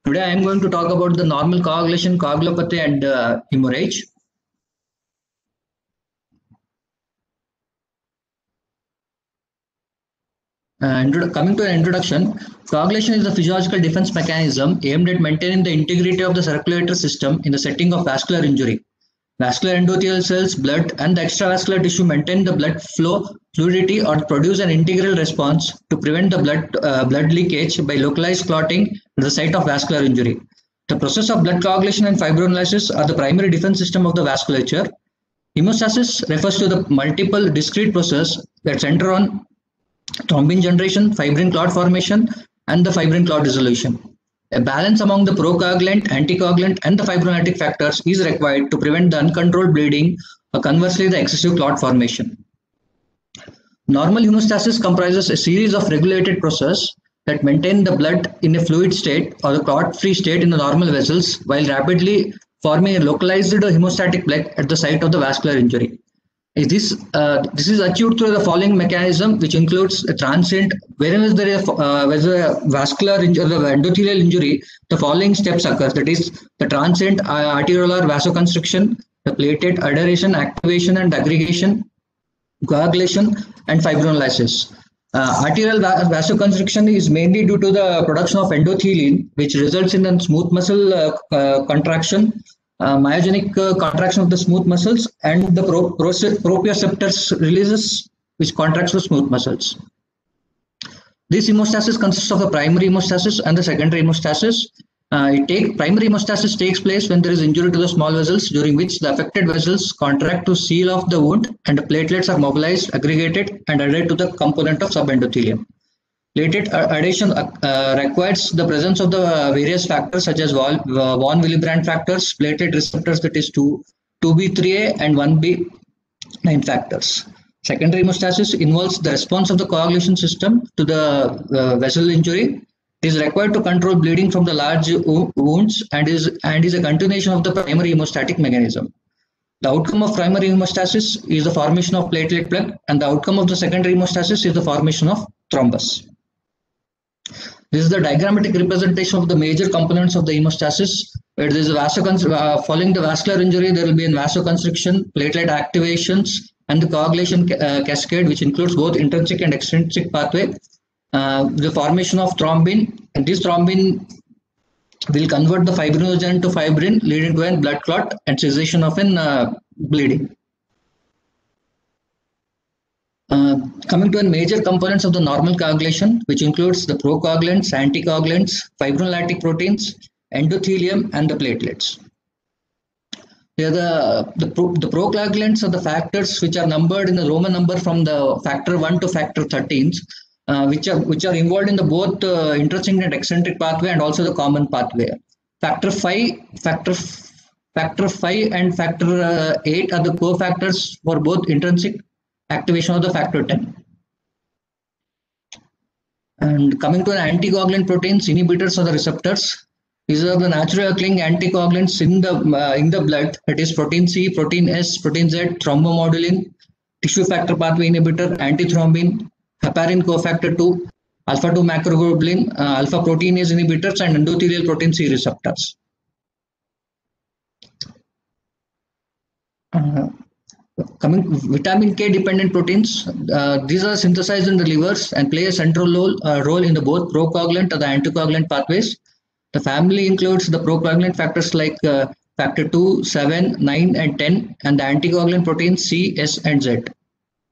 Today I am going to talk about the normal coagulation, coagulopathy and hemorrhage. Coming to an introduction, coagulation is a physiological defense mechanism aimed at maintaining the integrity of the circulatory system in the setting of vascular injury. Vascular endothelial cells, blood, and the extravascular tissue maintain the blood flow fluidity or produce an integral response to prevent the blood leakage by localized clotting at the site of vascular injury. The process of blood coagulation and fibrinolysis are the primary defense system of the vasculature. Hemostasis refers to the multiple discrete processes that center on thrombin generation, fibrin clot formation, and the fibrin clot dissolution. A balance among the procoagulant, anticoagulant, and the fibrinolytic factors is required to prevent the uncontrolled bleeding or conversely the excessive clot formation. Normal hemostasis comprises a series of regulated processes that maintain the blood in a fluid state or the clot-free state in the normal vessels while rapidly forming a localized hemostatic plaque at the site of the vascular injury. This is achieved through the following mechanism, which includes a transient. Wherever there is a vascular injury or the endothelial injury, the following steps occur. That is the transient arteriolar vasoconstriction, the platelet adhesion, activation and aggregation, coagulation, and fibrinolysis. Arterial vasoconstriction is mainly due to the production of endothelin, which results in a smooth muscle contraction, myogenic contraction of the smooth muscles, and the proprioceptors releases, which contracts the smooth muscles. This hemostasis consists of a primary hemostasis and the secondary hemostasis. Primary hemostasis takes place when there is injury to the small vessels, during which the affected vessels contract to seal off the wound and the platelets are mobilized, aggregated, and added to the component of subendothelium. Platelet adhesion requires the presence of the various factors such as von Willebrand factors, platelet receptors, that is 2B3A and 1B9 factors. Secondary hemostasis involves the response of the coagulation system to the vessel injury. It is required to control bleeding from the large wounds and is a continuation of the primary hemostatic mechanism. The outcome of primary hemostasis is the formation of platelet plaque, and the outcome of the secondary hemostasis is the formation of thrombus. This is the diagrammatic representation of the major components of the hemostasis. Where there is a following the vascular injury, there will be a vasoconstriction, platelet activations, and the coagulation cascade, which includes both intrinsic and extrinsic pathway. The formation of thrombin, and this thrombin will convert the fibrinogen to fibrin, leading to a blood clot and cessation of bleeding. Coming to major components of the normal coagulation, which includes the procoagulants, anticoagulants, fibrinolytic proteins, endothelium, and the platelets. Here the procoagulants are the factors which are numbered in the Roman number from the factor 1 to factor 13, which are involved in the both intrinsic and eccentric pathway and also the common pathway. Factor 5 and factor 8 are the cofactors for both intrinsic activation of the factor 10. And coming to the anticoagulant proteins, inhibitors of the receptors. These are the naturally occurring anticoagulants in the blood. That is protein C, protein S, protein Z, thrombomodulin, tissue factor pathway inhibitor, antithrombin, heparin cofactor 2, alpha 2 macroglobulin, alpha proteinase inhibitors, and endothelial protein C receptors. Vitamin K dependent proteins, these are synthesized in the livers and play a central role in the both procoagulant and the anticoagulant pathways. The family includes the procoagulant factors like factor 2, 7, 9, and 10, and the anticoagulant proteins C, S, and Z.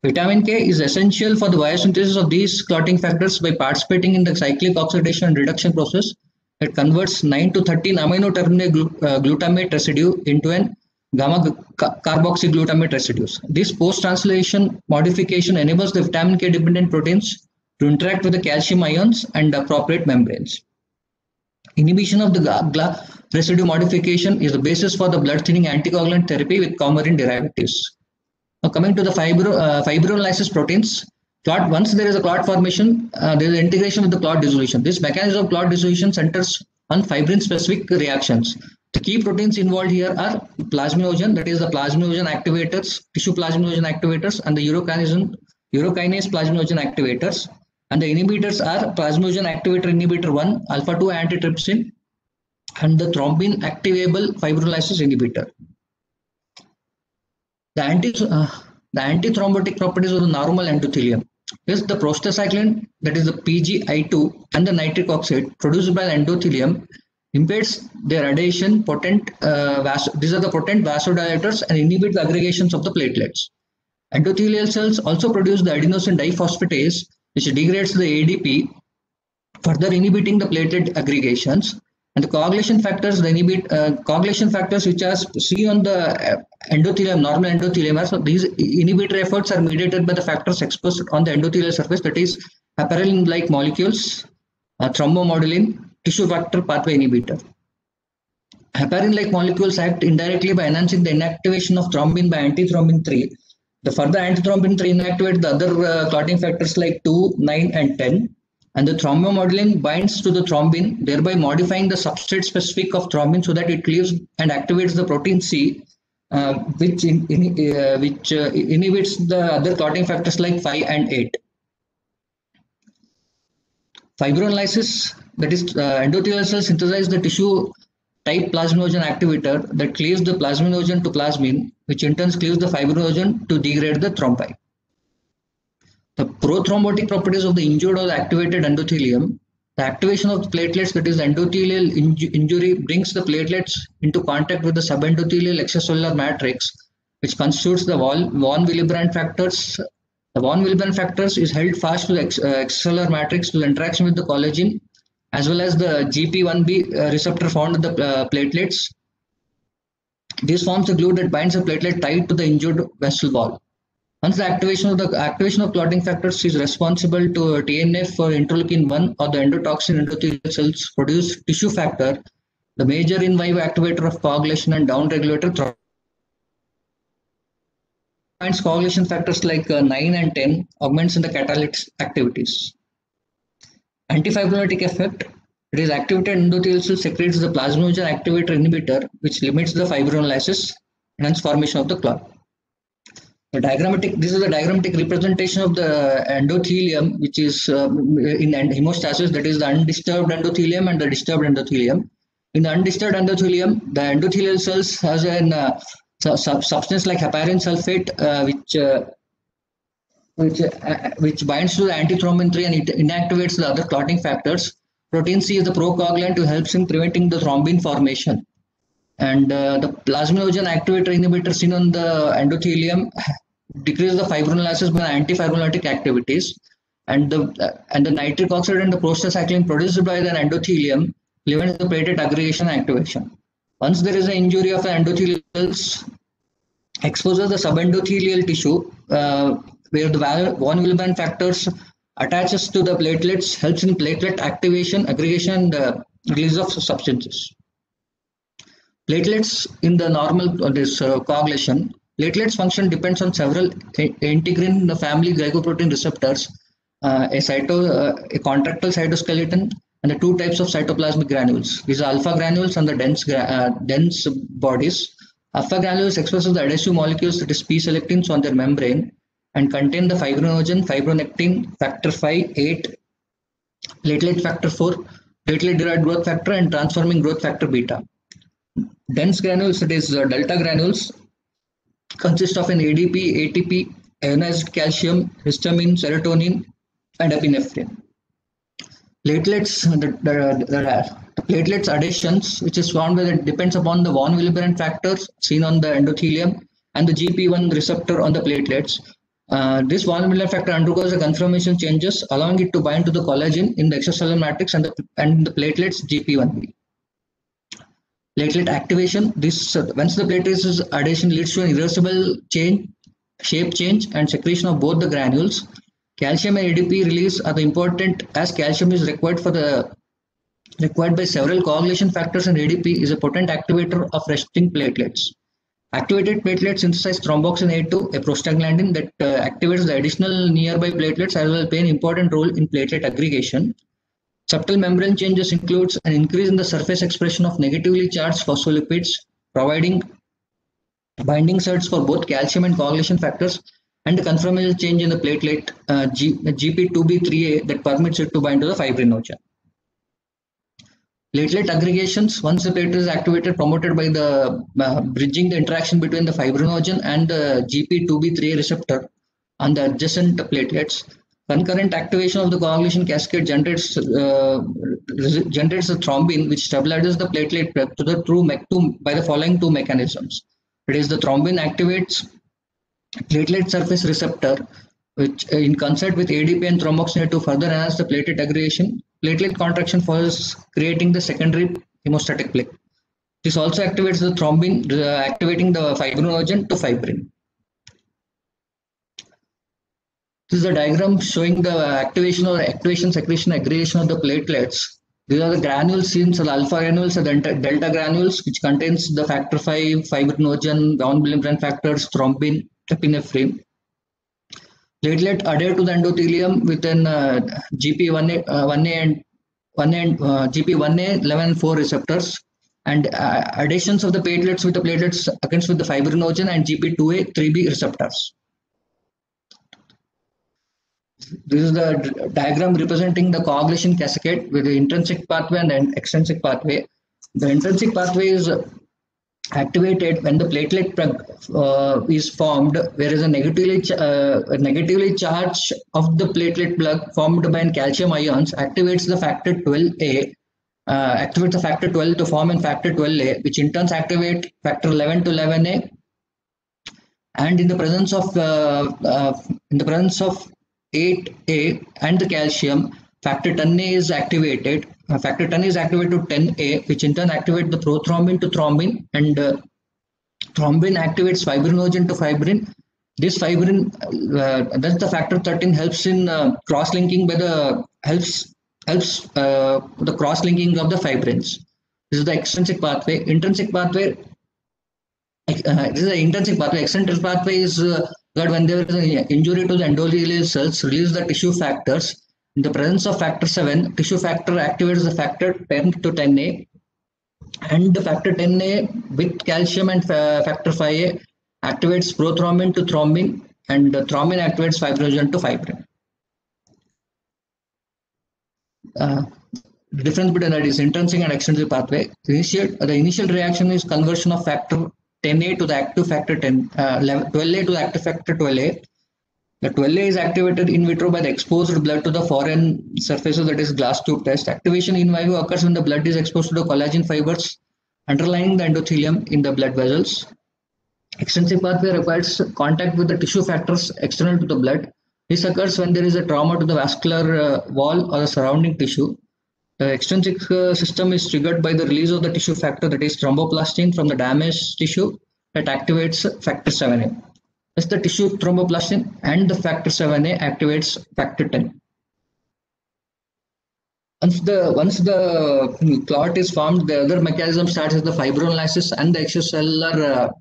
Vitamin K is essential for the biosynthesis of these clotting factors by participating in the cyclic oxidation and reduction process that converts 9 to 13 amino terminal glutamate residue into an gamma carboxyglutamate residues. This post-translation modification enables the vitamin K dependent proteins to interact with the calcium ions and appropriate membranes. Inhibition of the GLA residue modification is the basis for the blood thinning anticoagulant therapy with coumarin derivatives. Now coming to the fibrinolysis proteins, once there is a clot formation, there is integration with the clot dissolution. This mechanism of clot dissolution centers on fibrin-specific reactions. The key proteins involved here are plasminogen, that is the plasminogen activators, tissue plasminogen activators, and the urokinase plasminogen activators. And the inhibitors are plasminogen activator inhibitor 1, alpha 2 antitrypsin, and the thrombin activable fibrinolysis inhibitor. The antithrombotic properties of the normal endothelium is the prostacyclin, that is the PGI2, and the nitric oxide produced by the endothelium impedes their adhesion. These are the potent vasodilators and inhibit the aggregations of the platelets. Endothelial cells also produce the adenosine diphosphatase, which degrades the ADP, further inhibiting the platelet aggregations. And the coagulation factors, coagulation factors which are seen on the endothelium, normal endothelium. So these inhibitory efforts are mediated by the factors exposed on the endothelial surface, that is heparin-like molecules, thrombomodulin, tissue factor pathway inhibitor. Heparin-like molecules act indirectly by enhancing the inactivation of thrombin by antithrombin 3. The further antithrombin 3 inactivates the other clotting factors like 2, 9, and 10. And the thrombomodulin binds to the thrombin, thereby modifying the substrate specific of thrombin so that it cleaves and activates the protein C, which inhibits the other clotting factors like 5 and 8. Fibrinolysis, that is endothelial cells synthesize the tissue type plasminogen activator that cleaves the plasminogen to plasmin, which in turn cleaves the fibrinogen to degrade the thrombi. The prothrombotic properties of the injured or the activated endothelium, the activation of the platelets, that is endothelial injury, brings the platelets into contact with the subendothelial extracellular matrix, which constitutes the von Willebrand factors. The von Willebrand factors is held fast to the extracellular matrix to the interaction with the collagen, as well as the GP1B receptor found in the platelets. This forms the glue that binds the platelet tight to the injured vessel wall. Once the activation of clotting factors is responsible to TNF for interleukin 1 or the endotoxin endothelial cells produce tissue factor, the major in vivo activator of coagulation and downregulator binds coagulation factors like 9 and 10, augments in the catalytic activities. Antifibrinolytic effect. It is activated endothelial cell secretes the plasminogen activator inhibitor, which limits the fibrinolysis and hence formation of the clot. This is the diagrammatic representation of the endothelium, which is in hemostasis, that is the undisturbed endothelium and the disturbed endothelium. In the undisturbed endothelium, the endothelial cells has a substance like heparin sulfate, which binds to the antithrombin 3 and it inactivates the other clotting factors. Protein C is the procoagulant who helps in preventing the thrombin formation. And the plasminogen activator inhibitor seen on the endothelium decreases the fibrinolysis by antifibrinolytic activities, and the nitric oxide and the prostacyclin produced by the endothelium prevents the platelet aggregation and activation. Once there is an injury of the endothelial cells, exposes the subendothelial tissue where the von Willebrand factors attaches to the platelets, helps in platelet activation, aggregation, and release of substances. Platelets in the normal coagulation. Platelets function depends on several integrin family glycoprotein receptors, a contractile cytoskeleton, and the two types of cytoplasmic granules. These are alpha granules and the dense bodies. Alpha granules expresses the adhesive molecules, that is P-selectins, on their membrane and contain the fibrinogen, fibronectin, factor 5, 8, platelet factor 4, platelet-derived growth factor, and transforming growth factor beta. Dense granules, that is delta granules, consist of an ADP, ATP, ionized calcium, histamine, serotonin, and epinephrine. Platelets, the platelets adhesions, which is found where it depends upon the von Willebrand factors seen on the endothelium and the GP1 receptor on the platelets. This von Willebrand factor undergoes the conformation changes, allowing it to bind to the collagen in the extracellular matrix and the platelets GP1B. Platelet activation. Once the platelets adhesion leads to an irreversible shape change and secretion of both the granules. Calcium and ADP release are important as calcium is required by several coagulation factors, and ADP is a potent activator of resting platelets. Activated platelets synthesize thromboxane A2, a prostaglandin that activates the additional nearby platelets, as well as play an important role in platelet aggregation. Subtle membrane changes includes an increase in the surface expression of negatively charged phospholipids, providing binding sites for both calcium and coagulation factors, and a conformational change in the platelet GP2B3A that permits it to bind to the fibrinogen. Platelet aggregations, once the platelet is activated, promoted by the bridging the interaction between the fibrinogen and the GP2B3A receptor on the adjacent platelets. Concurrent activation of the coagulation cascade generates the thrombin, which stabilizes the platelet to the by the following two mechanisms. It is the thrombin activates platelet surface receptor, which in concert with ADP and thromboxane to further enhance the platelet aggregation. Platelet contraction follows, creating the secondary hemostatic plaque. This also activates the thrombin, activating the fibrinogen to fibrin. This is a diagram showing the activation secretion, aggregation of the platelets. These are the granules seen, so the alpha granules are the delta granules, which contains the factor 5, fibrinogen, bound membrane factors, thrombin, epinephrine. Platelet adhere to the endothelium within GP1A, 1A and GP1A 11 and 4 receptors, and additions of the platelets with the platelets against with the fibrinogen and GP2A 3B receptors. This is the diagram representing the coagulation cascade with the intrinsic pathway and extrinsic pathway. The intrinsic pathway is activated when the platelet plug is formed, whereas a negatively charge of the platelet plug formed by calcium ions activates the factor 12A, activates the factor 12 to form in factor 12A, which in turn activate factor 11 to 11A. And in the presence of 8A and the calcium, factor 10A is activated. Factor 10 is activated to 10A, which in turn activates the prothrombin to thrombin, and thrombin activates fibrinogen to fibrin. This fibrin, thus the factor 13 helps in cross-linking by the helps the cross-linking of the fibrins. This is the extrinsic pathway. Intrinsic pathway. This is the intrinsic pathway. Extrinsic pathway is that when there is an injury to the endothelial cells, release the tissue factors. In the presence of factor 7, tissue factor activates the factor 10 to 10A, and the factor 10A with calcium and factor 5A activates prothrombin to thrombin, and the thrombin activates fibrinogen to fibrin. The difference between that is intrinsic and extrinsic pathway. The initial reaction is conversion of factor 10A to the active factor 12A to the active factor 12A. The 12A is activated in vitro by the exposed blood to the foreign surfaces, that is glass tube test. Activation in vivo occurs when the blood is exposed to the collagen fibers underlying the endothelium in the blood vessels. Extrinsic pathway requires contact with the tissue factors external to the blood. This occurs when there is a trauma to the vascular wall or the surrounding tissue. The extrinsic system is triggered by the release of the tissue factor, that is thromboplastin, from the damaged tissue that activates factor 7A. Thus, the tissue thromboplastin and the factor 7A activates factor 10. Once the clot is formed, the other mechanism starts as the fibrinolysis and the extracellular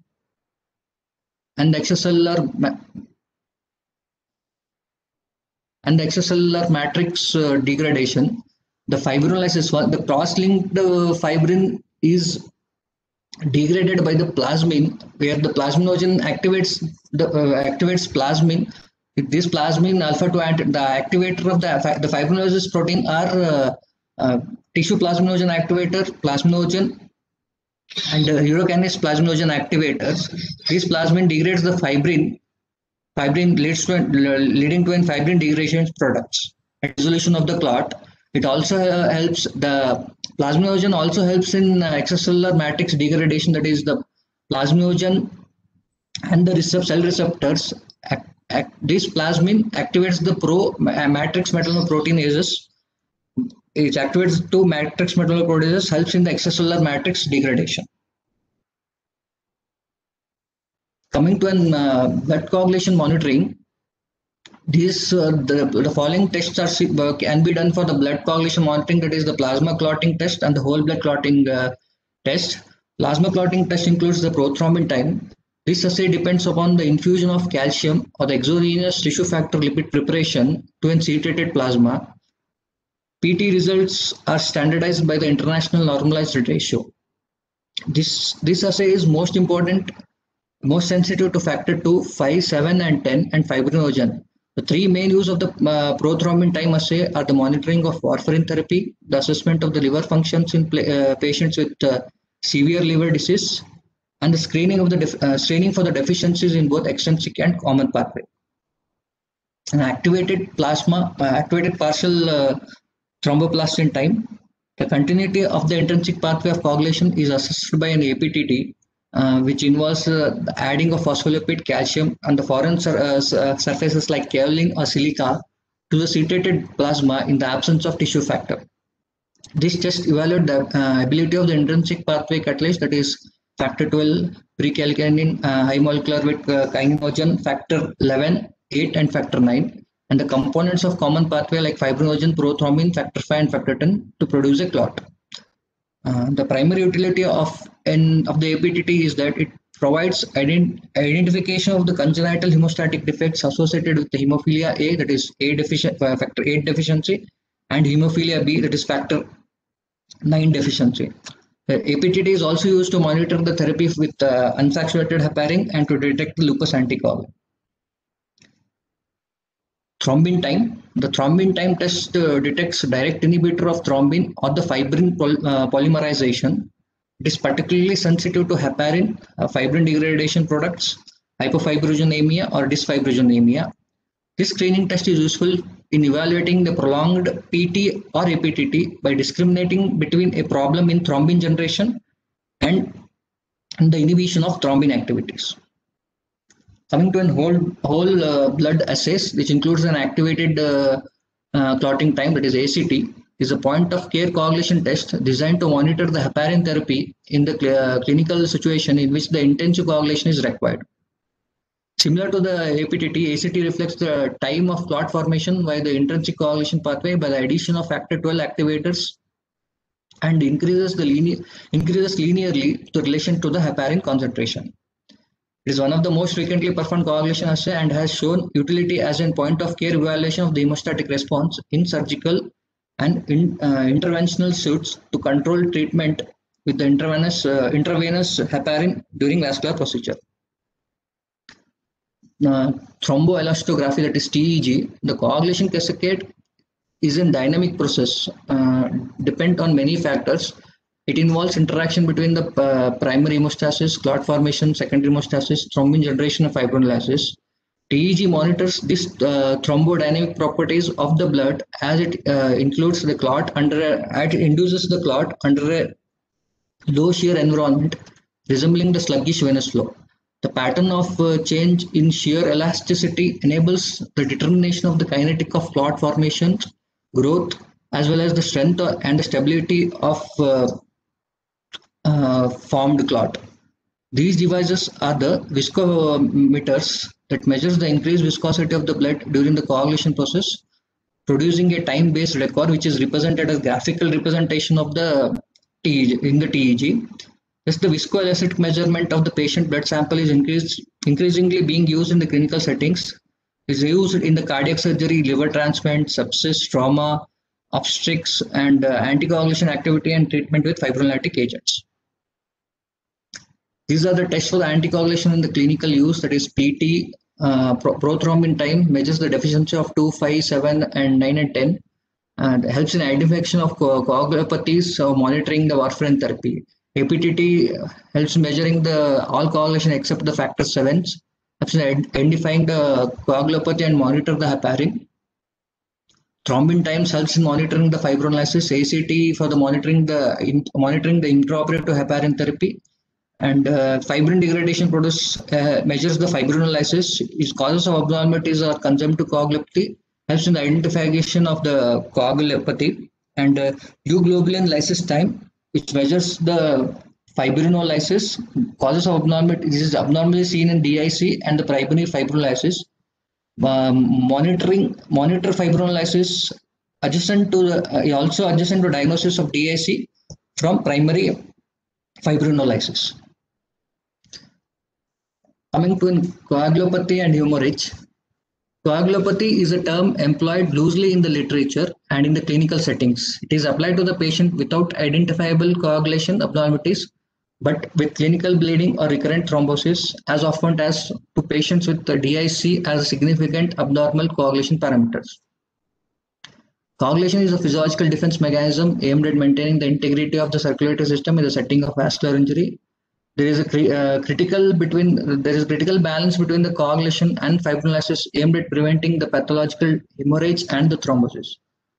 matrix degradation. The fibrinolysis, the cross-linked fibrin is degraded by the plasmin, where the plasminogen activates plasmin. This plasmin alpha 2 the activator of the fibrinolysis protein are tissue plasminogen activator, plasminogen, and urokinase plasminogen activators. This plasmin degrades the fibrin leading to a fibrin degradation products and dissolution of the clot. It also helps, the plasminogen also helps in extracellular matrix degradation, that is the plasminogen and the cell receptors. This plasmin activates the matrix metalloproteinases. It activates two matrix metalloproteinases, helps in the extracellular matrix degradation. Coming to blood coagulation monitoring, the following tests can be done for the blood coagulation monitoring, that is the plasma clotting test and the whole blood clotting test. Plasma clotting test includes the prothrombin time. This assay depends upon the infusion of calcium or the exogenous tissue factor lipid preparation to an acetate plasma. PT results are standardized by the international normalized ratio. This assay is most important, most sensitive to factor 2, 5, 7 and 10 and fibrinogen. The three main use of the prothrombin time assay are the monitoring of warfarin therapy, the assessment of the liver functions in patients with severe liver disease, and the screening of the screening for the deficiencies in both extrinsic and common pathway. An activated activated partial thromboplastin time. The continuity of the intrinsic pathway of coagulation is assessed by an APTT, which involves the adding of phospholipid, calcium, and the foreign surfaces like kaolin or silica to the seated plasma in the absence of tissue factor. This test evaluates the ability of the intrinsic pathway catalyst, that is factor 12, precalcinin, high molecular weight kininogen, factor 11, 8, and factor 9, and the components of common pathway like fibrinogen, prothrombin, factor 5, and factor 10 to produce a clot. The primary utility of the APTT is that it provides identification of the congenital hemostatic defects associated with the hemophilia A, that is factor 8 deficiency, and hemophilia B, that is factor 9 deficiency. The APTT is also used to monitor the therapy with unsaturated heparin and to detect the lupus anticoagulant. Thrombin time. The thrombin time test detects direct inhibitor of thrombin or the fibrin polymerization. It is particularly sensitive to heparin, fibrin degradation products, hypofibrinogenemia or dysfibrinogenemia. This screening test is useful in evaluating the prolonged PT or APTT by discriminating between a problem in thrombin generation and the inhibition of thrombin activities. Coming to whole blood assays, which includes an activated clotting time, that is ACT, is a point of care coagulation test designed to monitor the heparin therapy in the clinical situation in which the intensive coagulation is required. Similar to the APTT, ACT reflects the time of clot formation via the intrinsic coagulation pathway by the addition of factor 12 activators and increases linearly to relation to the heparin concentration. It is one of the most frequently performed coagulation assay and has shown utility as a point of care evaluation of the hemostatic response in surgical and interventional suits to control treatment with the intravenous heparin during vascular procedure. Thromboelastography, that is TEG, the coagulation cascade is a dynamic process, depend on many factors. It involves interaction between the primary hemostasis, clot formation, secondary hemostasis, thrombin generation, and fibrinolysis. TEG monitors this thrombodynamic properties of the blood as it includes the clot it induces the clot under a low shear environment resembling the sluggish venous flow. The pattern of change in shear elasticity enables the determination of the kinetic of clot formation, growth, as well as the strength and the stability of formed clot. These devices are the viscometers that measures the increased viscosity of the blood during the coagulation process, producing a time-based record which is represented as graphical representation of the TEG in the TEG. Thus, the viscoelastic measurement of the patient blood sample is increasingly being used in the clinical settings. It is used in the cardiac surgery, liver transplant, sepsis, trauma, obstetrics, and anticoagulation activity and treatment with fibrinolytic agents. These are the tests for the anticoagulation in the clinical use, that is PT, prothrombin time, measures the deficiency of 2, 5, 7, and 9 and 10, and helps in identification of coagulopathies, monitoring the warfarin therapy. APTT helps measuring all coagulation except the factor 7s, helps in identifying the coagulopathy and monitor the heparin. Thrombin times helps in monitoring the fibrinolysis. ACT for the monitoring the intraoperative heparin therapy. And fibrin degradation measures the fibrinolysis. Its causes of abnormalities are consumptive coagulopathy, helps in the identification of the coagulopathy, and euglobulin lysis time, which measures the fibrinolysis. Causes of abnormality, this is abnormally seen in DIC and the primary fibrinolysis. Monitor fibrinolysis also adjacent to diagnosis of DIC from primary fibrinolysis. Coming to coagulopathy and hemorrhage. Coagulopathy is a term employed loosely in the literature and in the clinical settings. It is applied to the patient without identifiable coagulation abnormalities but with clinical bleeding or recurrent thrombosis, as often as to patients with the DIC as significant abnormal coagulation parameters. Coagulation is a physiological defense mechanism aimed at maintaining the integrity of the circulatory system in the setting of vascular injury. There is a critical balance between the coagulation and fibrinolysis aimed at preventing the pathological hemorrhage and the thrombosis.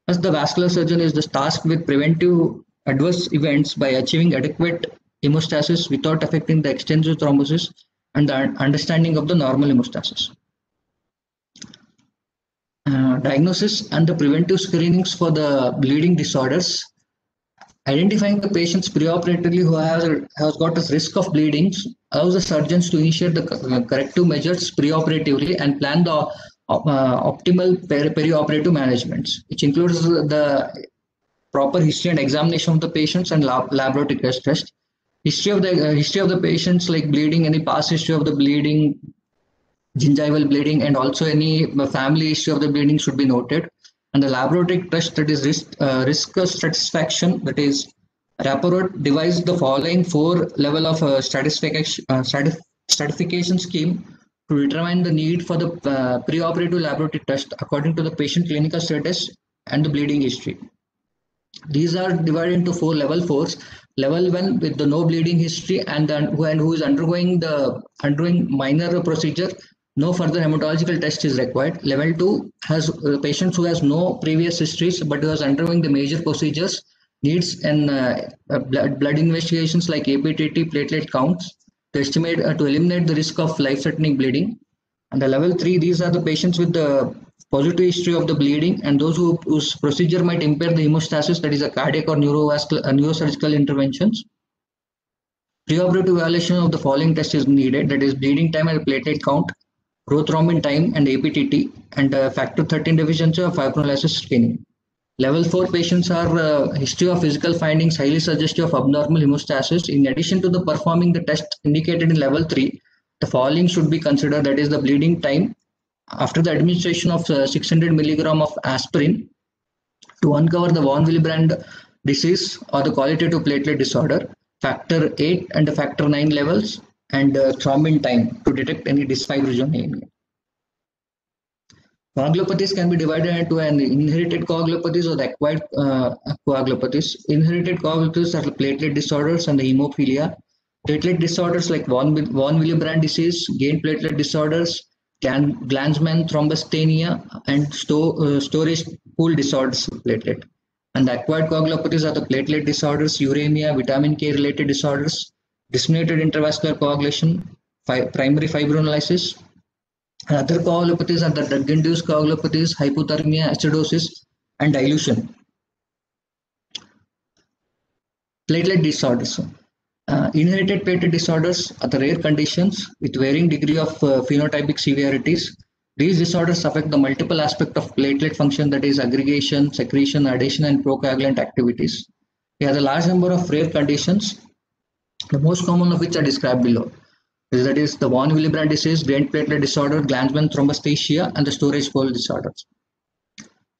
Thus, the vascular surgeon is tasked with preventive adverse events by achieving adequate hemostasis without affecting the extensive thrombosis and the understanding of the normal hemostasis. Diagnosis and the preventive screenings for the bleeding disorders. Identifying the patients preoperatively who has got a risk of bleedings allows the surgeons to initiate the corrective measures preoperatively and plan the optimal perioperative management, which includes the proper history and examination of the patients and laboratory test. History of the patients, like bleeding, any past history of the bleeding, gingival bleeding, and also any family history of the bleeding should be noted. And the laboratory test, that is risk stratification, that is Rappaport devised the following 4 level of stratification scheme to determine the need for the preoperative laboratory test according to the patient clinical status and the bleeding history. These are divided into 4 level 4s. Level 1 with the no bleeding history and who is undergoing minor procedure. No further hematological test is required. Level 2 has patients who has no previous histories but who is undergoing the major procedures, needs and blood investigations like APTT, platelet counts to estimate to eliminate the risk of life-threatening bleeding. And the level 3, these are the patients with the positive history of the bleeding and those whose procedure might impair the hemostasis, that is a cardiac or neurosurgical interventions. Preoperative evaluation of the following test is needed, that is bleeding time and platelet count, prothrombin time and APTT, and factor 13 deficiency or fibrinolysis screening. Level 4 patients are history of physical findings highly suggestive of abnormal hemostasis. In addition to the performing the test indicated in level 3, the following should be considered, that is the bleeding time after the administration of 600 milligram of aspirin to uncover the von Willebrand disease or the qualitative platelet disorder, factor 8 and the factor 9 levels, and thrombin time to detect any dysfibrinogenemia. Coagulopathies can be divided into an inherited coagulopathies or the acquired coagulopathies. Inherited coagulopathies are the platelet disorders and the hemophilia. Platelet disorders like von Willebrand disease, gain platelet disorders, Glanzmann thrombocytopenia, and storage pool disorders of platelet. And the acquired coagulopathies are the platelet disorders, uremia, vitamin K related disorders, disseminated intravascular coagulation, primary fibrinolysis. Other coagulopathies are the drug-induced coagulopathies, hypothermia, acidosis, and dilution. Platelet disorders. Inherited platelet disorders are the rare conditions with varying degree of phenotypic severities. These disorders affect the multiple aspects of platelet function, that is aggregation, secretion, adhesion, and procoagulant activities. There are a large number of rare conditions, the most common of which are described below. That is the von Willebrand disease, gain platelet disorder, Glanzmann thrombocytopenia, and the storage pool disorders.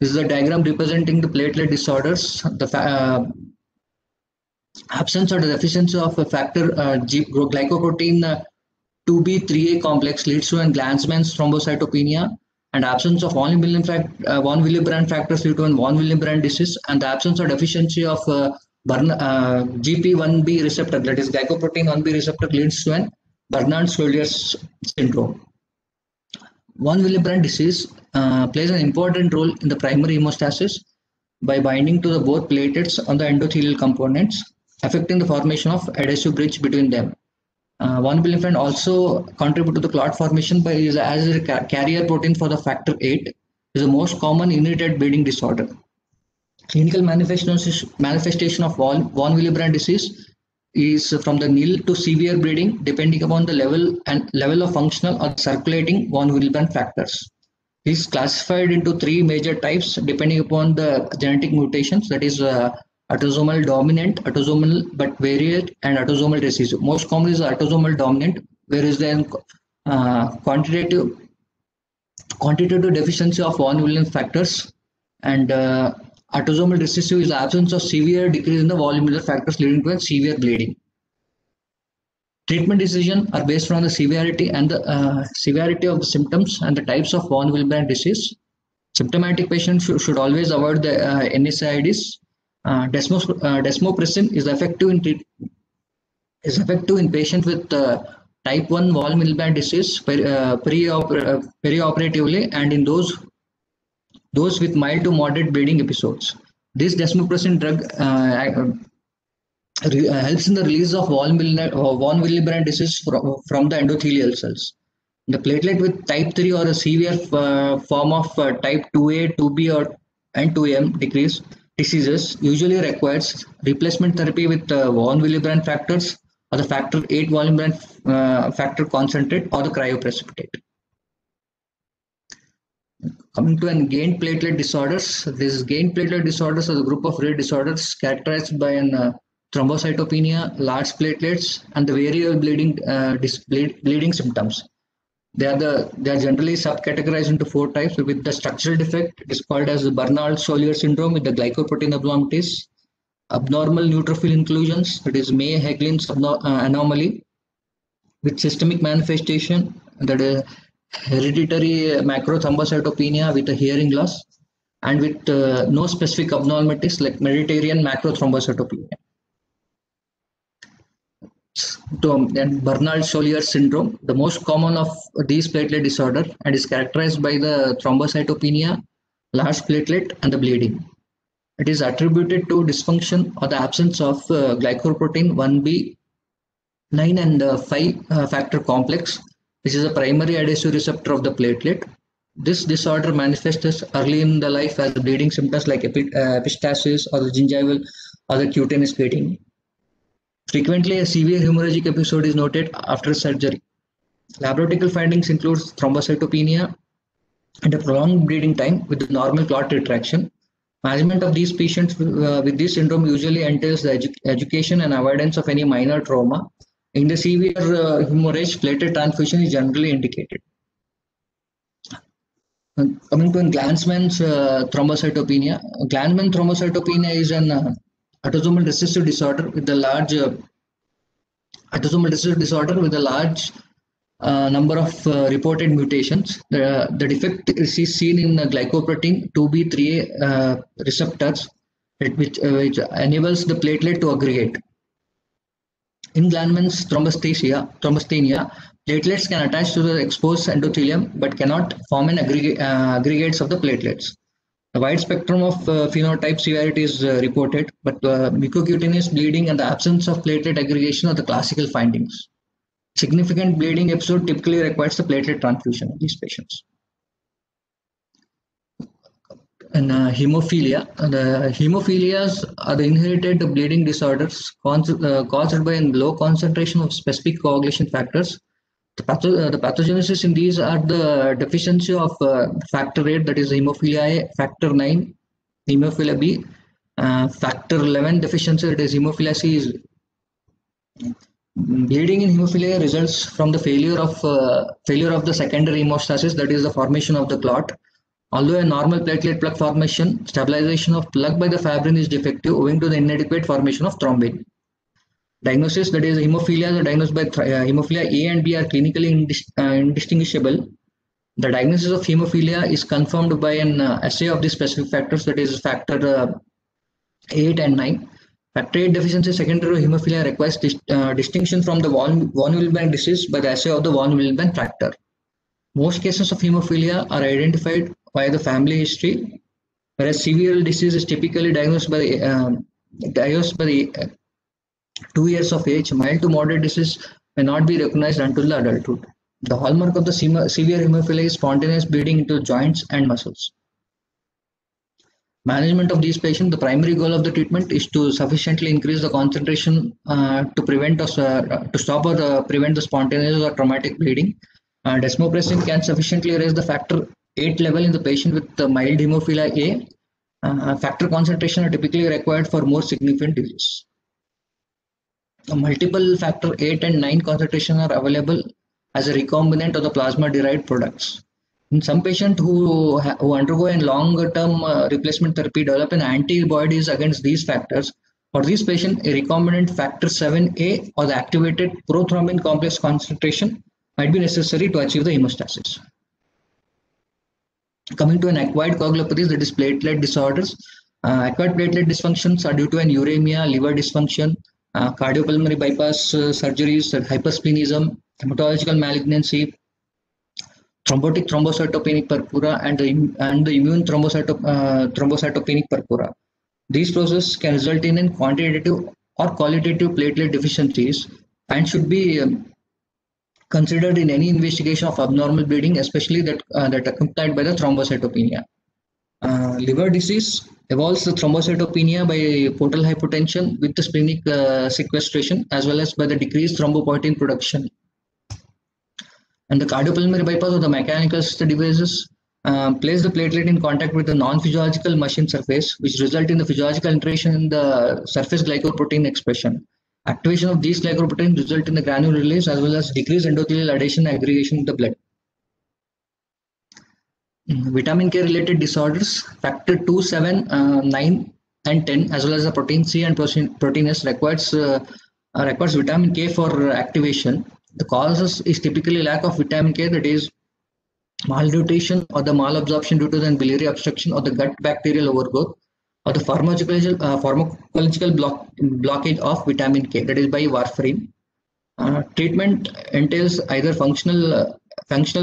This is a diagram representing the platelet disorders. The absence or the deficiency of a factor glycoprotein 2B3A complex leads to a Glanzmann's thrombocytopenia, and absence of von Willebrand factors lead to a von Willebrand disease, and the absence or deficiency of GP1B receptor, that is glycoprotein 1B receptor, leads to an Bernard-Schroeder's syndrome. Von Willebrand disease plays an important role in the primary hemostasis by binding to the both platelets on the endothelial components, affecting the formation of adhesive bridge between them. Von Willebrand also contributes to the clot formation as a carrier protein for the factor 8, is the most common inherited bleeding disorder. Clinical manifestation of von Willebrand disease is from the nil to severe bleeding, depending upon the level of functional or circulating von Willebrand factors. It is classified into 3 major types depending upon the genetic mutations, that is autosomal dominant, autosomal but variant, and autosomal recessive. Most common is autosomal dominant, whereas then quantitative deficiency of von Willebrand factors, and autosomal recessive is the absence of severe decrease in the von Willebrand factors leading to a severe bleeding. Treatment decisions are based on the severity and the severity of the symptoms and the types of von Willebrand disease. Symptomatic patients should always avoid the NSAIDs. Desmopressin is effective in patients with type 1 von Willebrand disease perioperatively and in those with mild to moderate bleeding episodes. This desmopressin drug helps in the release of von Willebrand disease from the endothelial cells. The platelet with type 3 or a severe form of type 2A, 2B, and 2M diseases usually requires replacement therapy with von Willebrand factors or the factor 8 von Willebrand factor concentrate or the cryoprecipitate. Coming to gained platelet disorders, these gained platelet disorders are the group of rare disorders characterized by an thrombocytopenia, large platelets, and the variable bleeding symptoms. They are generally subcategorized into 4 types. With the structural defect, it is called as the Bernard-Soulier syndrome with the glycoprotein abnormalities, abnormal neutrophil inclusions, that is May-Heglin's anomaly, with systemic manifestation, that is hereditary macrothrombocytopenia with a hearing loss, and with no specific abnormalities like Mediterranean macrothrombocytopenia. And Bernard-Soulier syndrome, the most common of these platelet disorder, and is characterized by the thrombocytopenia, large platelet, and the bleeding. It is attributed to dysfunction or the absence of glycoprotein 1b, 9 and 5 factor complex, which is a primary adhesive receptor of the platelet. This disorder manifests early in the life as bleeding symptoms like epistaxis or the gingival or the cutaneous bleeding. Frequently, a severe hemorrhagic episode is noted after surgery. Laboratory findings include thrombocytopenia and a prolonged bleeding time with normal clot retraction. Management of these patients with this syndrome usually entails the education and avoidance of any minor trauma. In the severe hemorrhage, platelet transfusion is generally indicated. Coming to Glanzmann's thrombocytopenia. Glanzmann thrombocytopenia is an autosomal recessive disorder with a large number of reported mutations. The defect is seen in glycoprotein 2b3a receptors, which enables the platelet to aggregate. In Glanzmann's thrombasthenia, platelets can attach to the exposed endothelium but cannot form an aggregates of the platelets. A wide spectrum of phenotype severity is reported, but mucocutaneous bleeding and the absence of platelet aggregation are the classical findings. Significant bleeding episode typically requires the platelet transfusion of these patients. And hemophilia. The hemophilias are the inherited bleeding disorders caused by a low concentration of specific coagulation factors. The pathogenesis in these are the deficiency of factor 8, that is hemophilia A, factor 9, hemophilia B, factor 11 deficiency, that is hemophilia C. Bleeding in hemophilia results from the failure of the secondary hemostasis, that is the formation of the clot. Although a normal platelet plug formation, stabilization of plug by the fibrin is defective owing to the inadequate formation of thrombin. Diagnosis, that is hemophilia diagnosed by hemophilia A and B are clinically indistinguishable. The diagnosis of hemophilia is confirmed by an assay of the specific factors, that is factor 8 and 9. Factor 8 deficiency secondary to hemophilia requires distinction from the von Willebrand disease by the assay of the von Willebrand factor. Most cases of hemophilia are identified by the family history, whereas severe disease is typically diagnosed by 2 years of age. Mild to moderate disease may not be recognized until the adulthood. The hallmark of the severe hemophilia is spontaneous bleeding into joints and muscles. Management of these patients, the primary goal of the treatment is to sufficiently increase the concentration to stop or prevent the spontaneous or traumatic bleeding. Desmopressin can sufficiently raise the factor 8 level in the patient with the mild hemophilia A. Factor concentration are typically required for more significant disease. Multiple factor 8 and 9 concentration are available as a recombinant of the plasma-derived products. In some patients who undergo a long-term replacement therapy develop an antibodies against these factors, For this patient, a recombinant factor 7A or the activated prothrombin complex concentration might be necessary to achieve the hemostasis. Coming to an acquired coagulopathy, that is platelet disorders. Acquired platelet dysfunctions are due to an uremia, liver dysfunction, cardiopulmonary bypass surgeries, hypersplenism, hematological malignancy, thrombotic thrombocytopenic purpura, and the immune thrombocytopenic purpura. These processes can result in quantitative or qualitative platelet deficiencies and should be considered in any investigation of abnormal bleeding, especially that accompanied by the thrombocytopenia. Liver disease evolves the thrombocytopenia by portal hypotension with the splenic sequestration as well as by the decreased thrombopoietin production. And the cardiopulmonary bypass of the mechanical assisted devices place the platelet in contact with the non-physiological machine surface, which result in the physiological alteration in the surface glycoprotein expression. Activation of these glycoproteins result in the granule release as well as decreased endothelial adhesion and aggregation in the blood. Vitamin K related disorders, factor 2, 7, 9 and 10 as well as the protein C and protein S requires vitamin K for activation. The causes is typically lack of vitamin K, that is malnutrition or the malabsorption due to the biliary obstruction or the gut bacterial overgrowth or the pharmacological blockage of vitamin K, that is by warfarin. Treatment entails either functional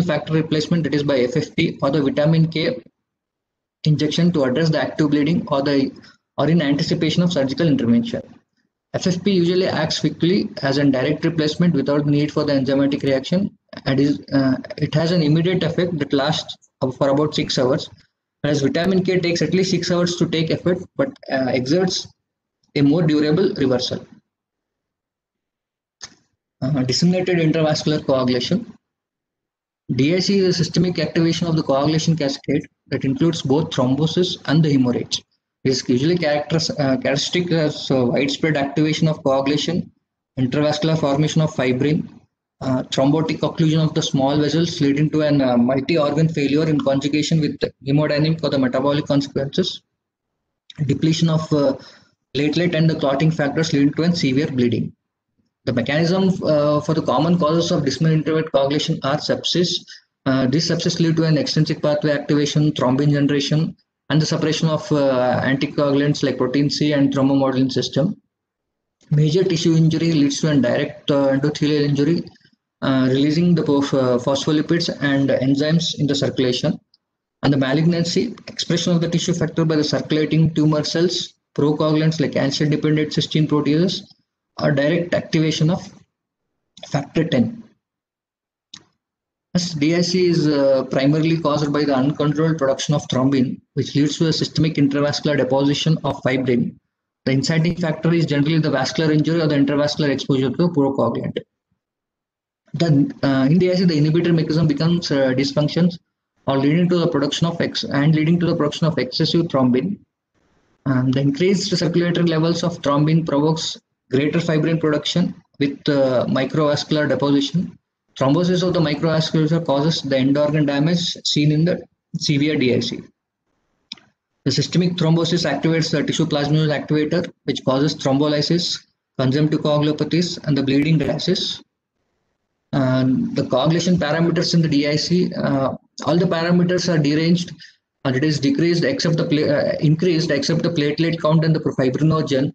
factor replacement, that is by FFP, or the vitamin K injection to address the active bleeding or in anticipation of surgical intervention. FFP usually acts quickly as a direct replacement without the need for the enzymatic reaction, and it has an immediate effect that lasts for about 6 hours, whereas vitamin K takes at least 6 hours to take effect but exerts a more durable reversal. Disseminated intravascular coagulation. DIC is a systemic activation of the coagulation cascade that includes both thrombosis and the hemorrhage. It is usually characteristic as widespread activation of coagulation, intravascular formation of fibrin, thrombotic occlusion of the small vessels leading to an multi-organ failure in conjugation with hemodynamic or the metabolic consequences, depletion of platelet and the clotting factors leading to a severe bleeding. The mechanism for the common causes of disseminated coagulation are sepsis. This sepsis lead to an extrinsic pathway activation, thrombin generation, and the suppression of anticoagulants like protein C and thrombomodulin system. Major tissue injury leads to a direct endothelial injury, releasing the phospholipids and enzymes in the circulation. And the malignancy, expression of the tissue factor by the circulating tumor cells, procoagulants like cancer-dependent cystine proteases, or direct activation of factor 10. As DIC is primarily caused by the uncontrolled production of thrombin, which leads to a systemic intravascular deposition of fibrin. The inciting factor is generally the vascular injury or the intravascular exposure to procoagulant. In DIC, the inhibitor mechanism becomes dysfunctions or leading to the production of excessive thrombin. The increased circulatory levels of thrombin provokes greater fibrin production with microvascular deposition. Thrombosis of the microvasculature causes the end organ damage seen in the severe DIC. The systemic thrombosis activates the tissue plasminogen activator, which causes thrombolysis, consumptive coagulopathies, and the bleeding gases. The coagulation parameters in the DIC, all the parameters are deranged, and it is decreased except increased except the platelet count and the fibrinogen.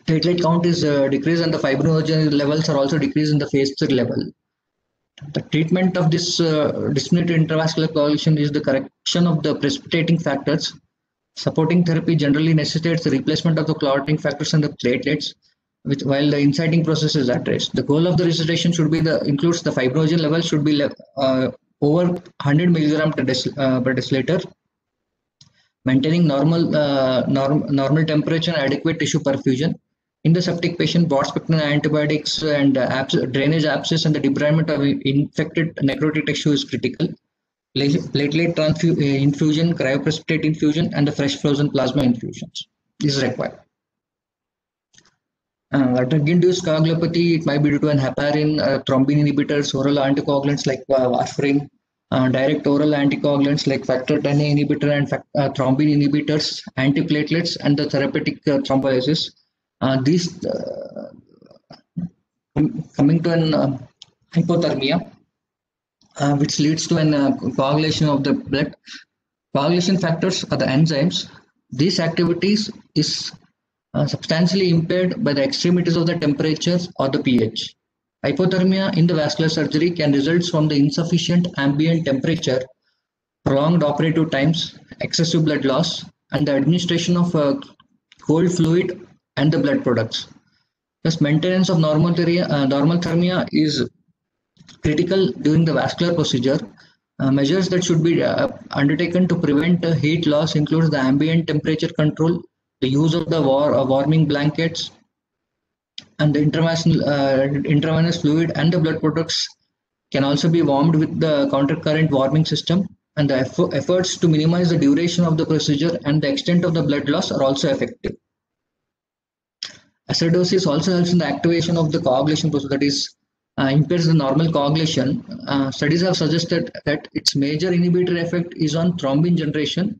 Platelet count is decreased and the fibrinogen levels are also decreased in the phase 3 level. The treatment of this disseminated intravascular coagulation is the correction of the precipitating factors. Supporting therapy generally necessitates the replacement of the clotting factors and the platelets, while the inciting process is addressed. The goal of the resuscitation should be includes the fibrinogen level should be over 100 milligram per deciliter, maintaining normal temperature and adequate tissue perfusion. In the septic patient, broad spectrum antibiotics and drainage abscess and the debridement of infected necrotic tissue is critical. Platelet infusion, cryoprecipitate infusion, and the fresh frozen plasma infusions is required. Drug-induced coagulopathy, it might be due to an heparin, thrombin inhibitors, oral anticoagulants like warfarin, direct oral anticoagulants like factor 10A inhibitor and thrombin inhibitors, antiplatelets, and the therapeutic thrombolysis. These coming to an hypothermia, which leads to an coagulation of the blood. Coagulation factors are the enzymes. These activities is substantially impaired by the extremities of the temperature or the pH. Hypothermia in the vascular surgery can result from the insufficient ambient temperature, prolonged operative times, excessive blood loss, and the administration of cold fluid and the blood products. Thus, maintenance of normal thermia is critical during the vascular procedure. Measures that should be undertaken to prevent heat loss includes the ambient temperature control, the use of the warming blankets, and the intravenous fluid and the blood products can also be warmed with the countercurrent warming system. And the efforts to minimize the duration of the procedure and the extent of the blood loss are also effective. Acidosis also helps in the activation of the coagulation process, that is, impairs the normal coagulation. Studies have suggested that its major inhibitory effect is on thrombin generation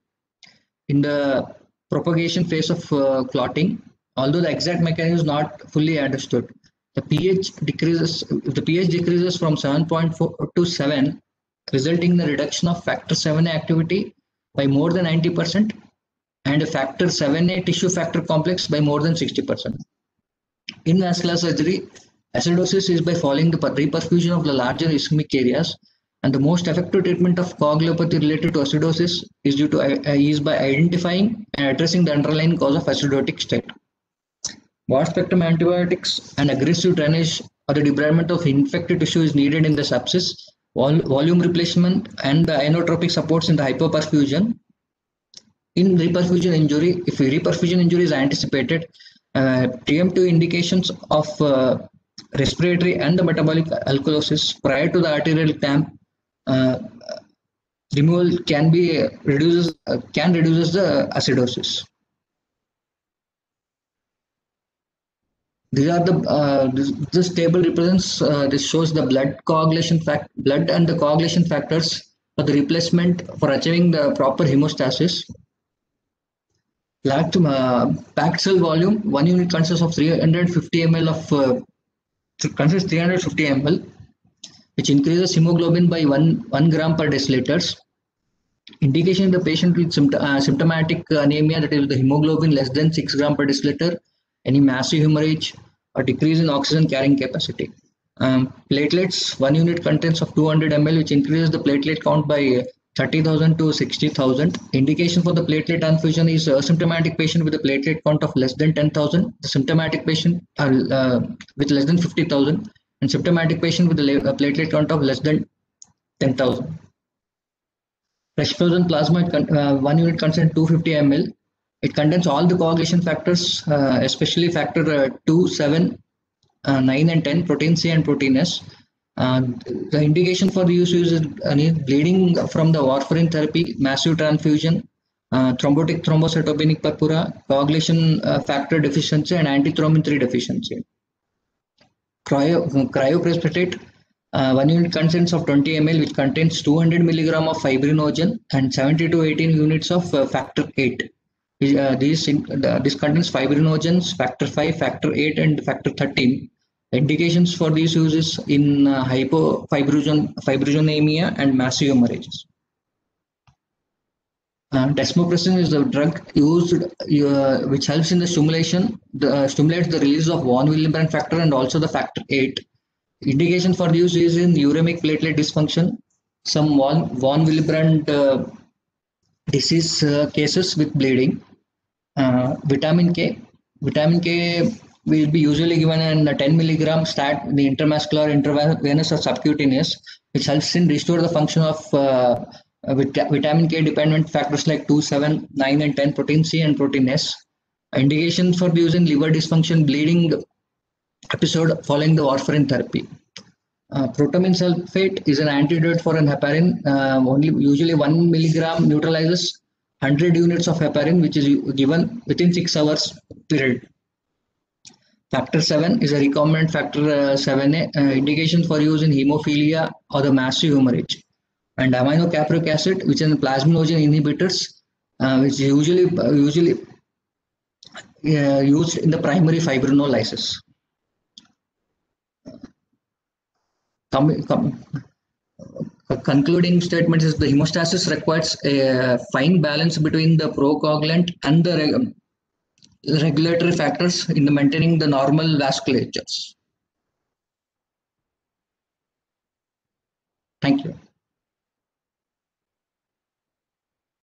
in the propagation phase of clotting, although the exact mechanism is not fully understood. The pH decreases. If the pH decreases from 7.4 to 7, resulting in the reduction of factor 7A activity by more than 90% and a factor 7A tissue factor complex by more than 60%. In vascular surgery, acidosis is by following the reperfusion of the larger ischemic areas, and the most effective treatment of coagulopathy related to acidosis is by identifying and addressing the underlying cause of acidotic state. Broad spectrum antibiotics and aggressive drainage or the debridement of infected tissue is needed in the sepsis, volume replacement, and the inotropic supports in the hypoperfusion. In reperfusion injury, if a reperfusion injury is anticipated, preemptive indications of respiratory and the metabolic alkalosis prior to the arterial clamp removal can reduces the acidosis. These are the this table represents this shows the blood and the coagulation factors for the replacement for achieving the proper hemostasis. Packed cell volume, 1 unit consists of 350 ml consists 350 ml, which increases hemoglobin by 1 gram per deciliters. Indication in the patient with symptomatic anemia, that is the hemoglobin less than 6 gram per deciliter, any massive hemorrhage, or decrease in oxygen carrying capacity. Platelets, 1 unit contains of 200 ml, which increases the platelet count by 30,000 to 60,000. Indication for the platelet transfusion is a symptomatic patient with a platelet count of less than 10,000, the symptomatic patient with less than 50,000, and symptomatic patient with a platelet count of less than 10,000. Fresh frozen plasma, 1 unit contains 250 ml. It contains all the coagulation factors, especially factor 2, 7, 9, and 10, protein C and protein S. The indication for the use is bleeding from the warfarin therapy, massive transfusion, thrombotic thrombocytopenic purpura, coagulation factor deficiency, and antithrombin 3 deficiency. Cryoprecipitate, 1 unit contains of 20 ml, which contains 200 milligram of fibrinogen and 70 to 18 units of factor 8. This contains fibrinogens, factor 5, factor 8, and factor 13. Indications for these uses in hypofibrinogenemia and massive hemorrhages. Desmopressin is the drug used which helps in the stimulates the release of von Willebrand factor and also the factor 8. Indication for use is in uremic platelet dysfunction, some von Willebrand disease cases with bleeding. Vitamin K will be usually given in 10 milligram stat in the intramuscular, intravenous, or subcutaneous, which helps in restore the function of vitamin K dependent factors like 2, 7, 9, and 10, protein C and protein S. Indications for use in liver dysfunction, bleeding episode following the warfarin therapy. Protamine sulfate is an antidote for an heparin. Usually 1 milligram neutralizes 100 units of heparin, which is given within 6 hours period. Factor 7 is a recombinant factor 7A, indication for use in hemophilia or the massive hemorrhage. and aminocaproic acid, which is plasminogen inhibitors, which usually used in the primary fibrinolysis. Concluding statement is the hemostasis requires a fine balance between the procoagulant and the regulatory factors in the maintaining the normal vasculatures. Thank you.